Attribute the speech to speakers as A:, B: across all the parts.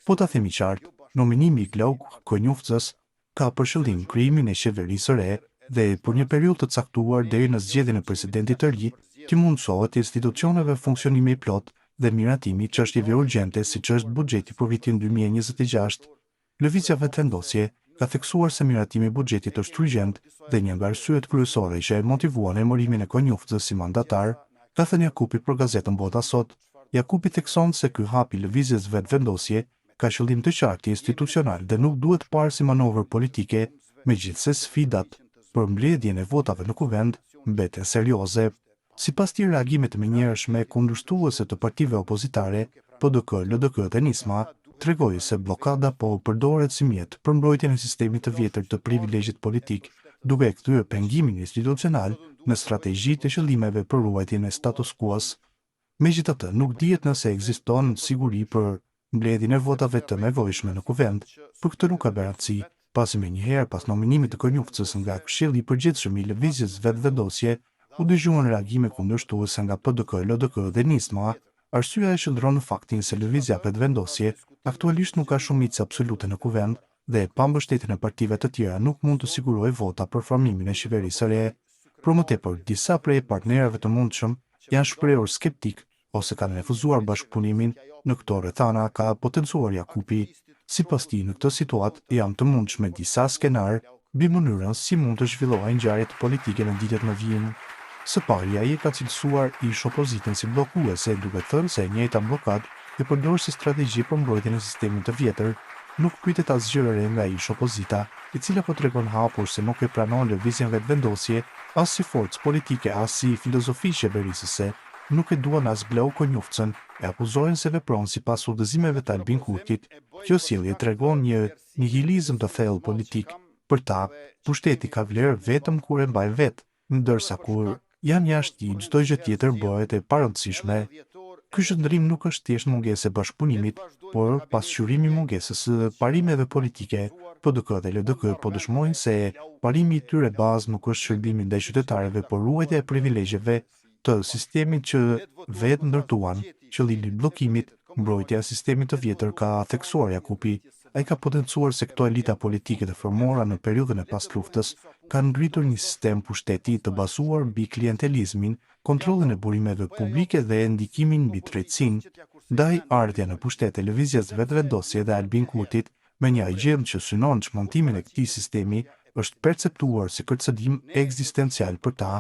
A: Po ta themi qartë, nominimi i Glauk Konjufcës ka për qëllim krijimin e qeverisë së re dhe për një periudhë të caktuar deri në zgjedhjen e presidentit të ri, që mundësohet institucioneve funksionimi i plot dhe miratimi i çështjeve urgjente siç është buxheti për vitin 2026. Lëvizja vetëvendosje ka theksuar se miratimi i buxhetit është urgjent dhe një nga arsyet kryesore që e motivuan emërimin e Konjufcës si mandatar, ka thënë Jakupi për gazetën Bota Sot. Jakupi thekson se ky hap i lëvizjes vetëvendosje ka qëllim të qartë institucional dhe nuk duhet parë si manovër politike, megjithse sfidat për mbledhjen e votave në kuvend mbeten serioze. Sipas të reagimeve të menjëhershme kundërshtuese të partive opozitare, PDK, LDK dhe Nisma, tregoi se bllokada po përdoret si mjet për mbrojtjen e sistemit të vjetër të privilegjit politik, duke e kthyer pengimin institucional në strategji të qëllimeve për ruajtjen e status quo-s. Megjithatë, nuk dihet nëse ekziston siguri për mbledhjen e votave të nevojshme në kuvend. Për këtë nuk ka garanci, pasi menjëherë pas nominimit të Konjufcës nga Këshilli i Përgjithshëm i Lëvizjes Vetëvendosje, u dëgjuan reagime kundërshtuese nga PDK, LDK dhe Nisma. Arsyeja e qëndron në faktin se lëvizja vetëvendosje aktualisht nuk ka shumicë absolute në kuvend dhe pa mbështetjen e partive të tjera nuk mund të sigurojë vota për formimin e qeverisë së re. Për më tepër, disa prej partnerëve të mundshëm janë shprehur skeptik ose kanë refuzuar bashkëpunimin. Në këto rrethana ka potencuar Jakupi. Sipas tij, në këtë situatë janë të mundshme disa skenar mbi mënyrën si mund të zhvillohej ngjarjet politike në ditët më vijim. Së pari, ai ka cilësuar ish opozitën si bllokuese, duke thënë se e njëjta bllokadë e përdor si strategji për mbrojtjen e sistemit të vjetër. Nuk pyetet asgjë re nga ish opozita, e cila po tregon hapur se nuk e pranon lëvizjen vetëvendosje as si forcë politike as si filozofi qeverisëse. Nuk e duan as Glauk Konjufcën, e akuzojnë se vepron sipas udhëzimeve të Albin Kurtit. Kjo sjellje tregon një nihilizëm të thellë politik. Për ta, pushteti ka vlerë vetëm kur e mbajnë vetë, ndërsa kur janë jashtë tij çdo gjë tjetër bëhet e parëndësishme. Ky shndrim nuk është thjesht mungesë e bashkëpunimit, por pasqyrimi i mungesës së parimeve politike. PDK dhe LDK po dëshmojnë se parimi i tyre bazë nuk është shërbimi ndaj qytetarëve, por ruajtja e privilegjeve të sistemit që vetë ndërtuan. Qëllimi i bllokimit, mbrojtja e sistemit të vjetër, ka theksuar Jakupi. Ai ka potencuar se këto elita politike të formuara në periudhën e pasluftës kanë ngritur një sistem pushteti të bazuar mbi klientelizmin, kontrollin e burimeve publike dhe ndikimin mbi drejtsinë. Ndaj ardhja në pushtet e lëvizjes vetëvendosje dhe Albin Kurtit, me një agjem që synon çmontimin e këtij sistemi, është perceptuar si kërcënim ekzistencial për ta.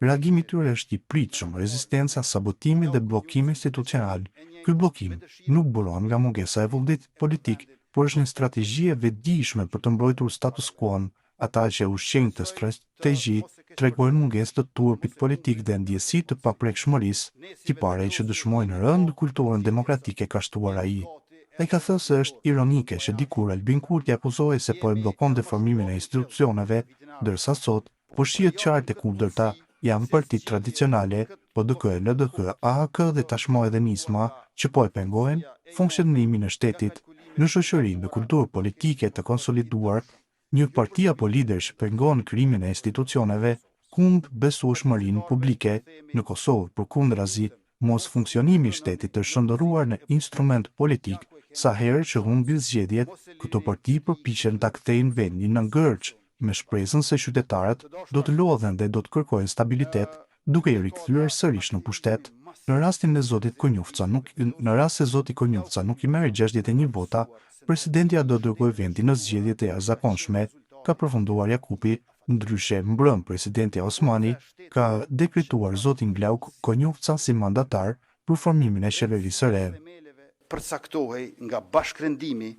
A: Reagimi i tyre është i pritshëm, rezistenca, sabotimi dhe bllokimi institucional. Ky bllokim nuk buron nga mungesa e vullnetit politik, por është një strategji e vetëdijshme për të mbrojtur status quo-n. Ata që ushqejnë këtë strategji tregojnë mungesë të turpit politik dhe ndjesi të paprekshmërisë, tipare që dëshmojnë rënd kulturën demokratike ka shtuar ai. Ai ka thënë se është ironike që dikur Albin Kurti akuzohej se po e bllokon deformimin e institucioneve, ndërsa sot po shihet qartë e kundërta. Janë partitë tradicionale, PDK, LDK, AHK dhe tashmë edhe Nisma, që po e pengojnë funksionimin e shtetit. Në shoqëri me kulturë politike të konsoliduar, një parti apo lider që pengon krijimin e institucioneve humb besueshmërinë publike. Në Kosovë, përkundrazi, mos funksionimi i shtetit është shndërruar në instrument politik. Sa herë që humbi zgjedhjet, këto parti përpiqen ta kthejnë vendin në ngërç, me shpresën se qytetarët do të lodhen dhe do të kërkojnë stabilitet, duke i rikthyer sërish në pushtet. Në rastin e zotit Konjufca, zoti Konjufca nuk i merr 61 vota, presidentja do dërgojë vendin në zgjedhje të jashtëzakonshme, ka përfunduar Jakupi. Ndryshe, mbrëm presidenti Osmani ka dekretuar zotin Glauk Konjufca si mandatar për formimin e qeverisë së re.
B: Përcaktohej nga bashkërendimi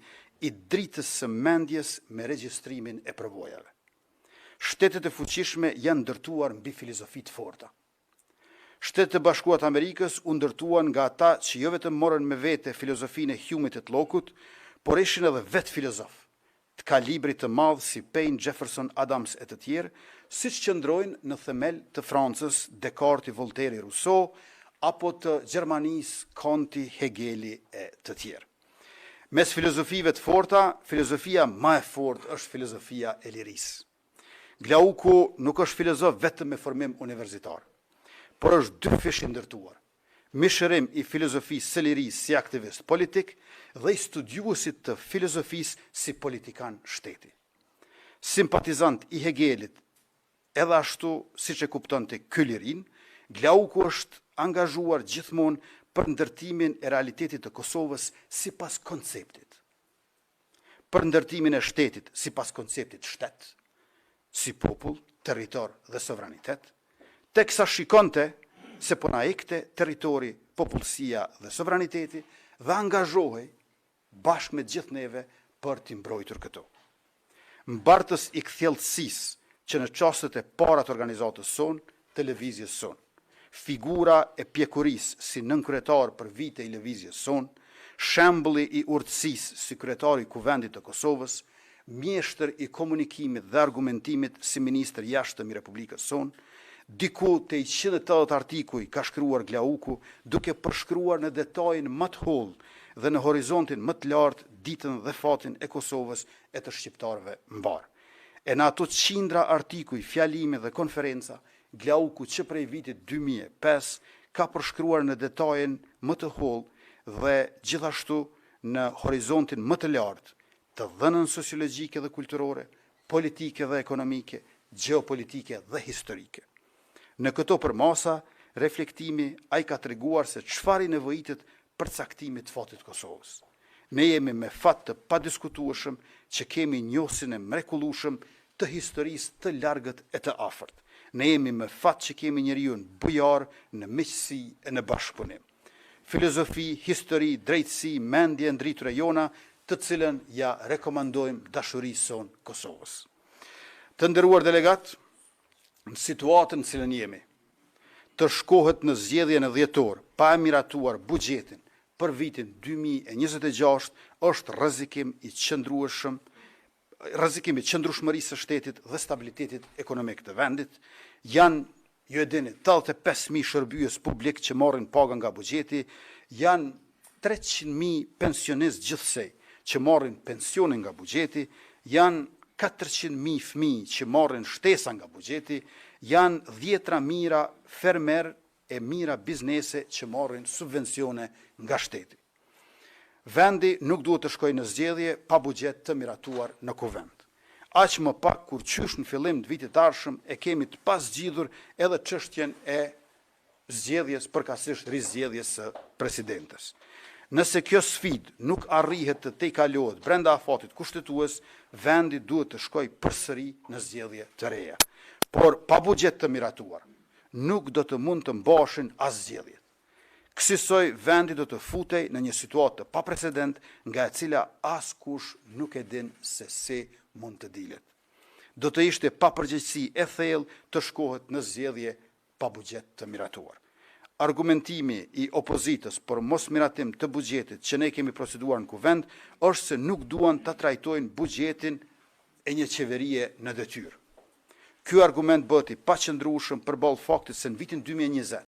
B: i dritës së mendjes me regjistrimin e përvojave. Shtetet e fuqishme janë ndërtuar mbi filozofi të forta. Shtetet e Bashkuara të Amerikës u ndërtuan nga ata që jo vetëm morën me vete filozofinë e Humit të Llokut, por ishin edhe vetë filozof të kalibrit të madh si Paine, Jefferson, Adams e të tjerë, siç qëndrojnë në themel të Francës Descartes, Voltaire, Rousseau, apo të Gjermanisë Kanti, Hegeli e të tjerë. Mes filozofive të forta, filozofia më e fortë është filozofia e lirisë. Glauku nuk është filozof vetëm me formim universitar, por është dy fish i ndërtuar. mishërim i filozofisë së lirisë si aktivist politik dhe i studiuesit të filozofisë si politikan shteti. Simpatizant i Hegelit, edhe ashtu siç e kuptonte ky lirin, Glauku është angazhuar gjithmonë për ndërtimin e realitetit të Kosovës sipas konceptit. Për ndërtimin e shtetit sipas konceptit shtet, si popull, territor dhe sovranitet, teksa shikonte se po na ikte territori, popullsia dhe sovraniteti dhe angazhohej bashkë me gjithë neve për t'i mbrojtur këto. Mbartës i kthjellësisë që në çastet e para të organizatës sonë, televizjes sonë, figura e pjekurisë si nënkretar për vite i lëvizjes sonë, shembulli i urtësisë si kryetari i Kuvendit të Kosovës, mjeshtër i komunikimit dhe argumentimit si ministër jashtëm i Republikës sonë, diku te 180 artikuj ka shkruar Glauku, duke përshkruar në detajin më të hollë dhe në horizontin më të lartë ditën dhe fatin e Kosovës e të shqiptarëve mbar. E në ato qindra artikuj, fjalime dhe konferenca, Glauku që prej vitit 2005 ka përshkruar në detajin më të hollë dhe gjithashtu në horizontin më të lartë të dhënën sociologjike dhe kulturore, politike dhe ekonomike, geopolitike dhe historike. Në këto përmasa, reflektimi ai ka treguar se çfarë i nevojitet për caktimin e fatit të Kosovës. Ne jemi me fat të padiskutueshëm që kemi njohësin e mrekullueshëm të historisë të largët e të afërt. Ne jemi me fat që kemi njeriu bujar në miqësi e në bashkëpunim. Filozofi, histori, drejtësi, mendje ndritur e jona, të cilën ja rekomandojmë dashurisë sonë Kosovës. Të nderuar delegat, në situatën në cilën jemi, të shkohet në zgjedhjen e dhjetor pa e miratuar buxhetin për vitin 2026 është rrezikim i qëndrueshëm, rrezikim i qëndrueshmërisë së shtetit dhe stabilitetit ekonomik të vendit. Janë, ju e dini, 85.000 shërbyes publik që marrin paga nga buxheti, janë 300.000 pensionistë gjithsej që marrin pensione nga buxheti, janë 400.000 fëmijë që marrin shtesa nga buxheti, janë 10 mijëra fermer e mijëra biznese që marrin subvencione nga shteti. Vendi nuk duhet të shkojë në zgjedhje pa buxhet të miratuar në kuvend. Aq më pak kur qysh në fillim të vitit ardhshëm e kemi të pasgjidhur edhe çështjen e zgjedhjes, përkatësisht rizgjedhjes së presidentes. Nëse kjo sfidë nuk arrihet të tejkalohet brenda afatit kushtetues, vendi duhet të shkojë përsëri në zgjedhje të reja. Por pa buxhet të miratuar, nuk do të mund të mbashin as zgjedhjet. Kësaj vendi do të futej në një situatë pa precedent nga e cila askush nuk e din se si mund të dilet. Do të ishte pa përgjegjësi e thellë të shkohet në zgjedhje pa buxhet të miratuar. Argumentimi i opozitës për mos miratim të buxhetit që ne kemi proceduar në kuvend është se nuk duan ta trajtojnë buxhetin e një qeverie në detyrë. Ky argument bëhet i paqëndrueshëm përballë faktit se në vitin 2020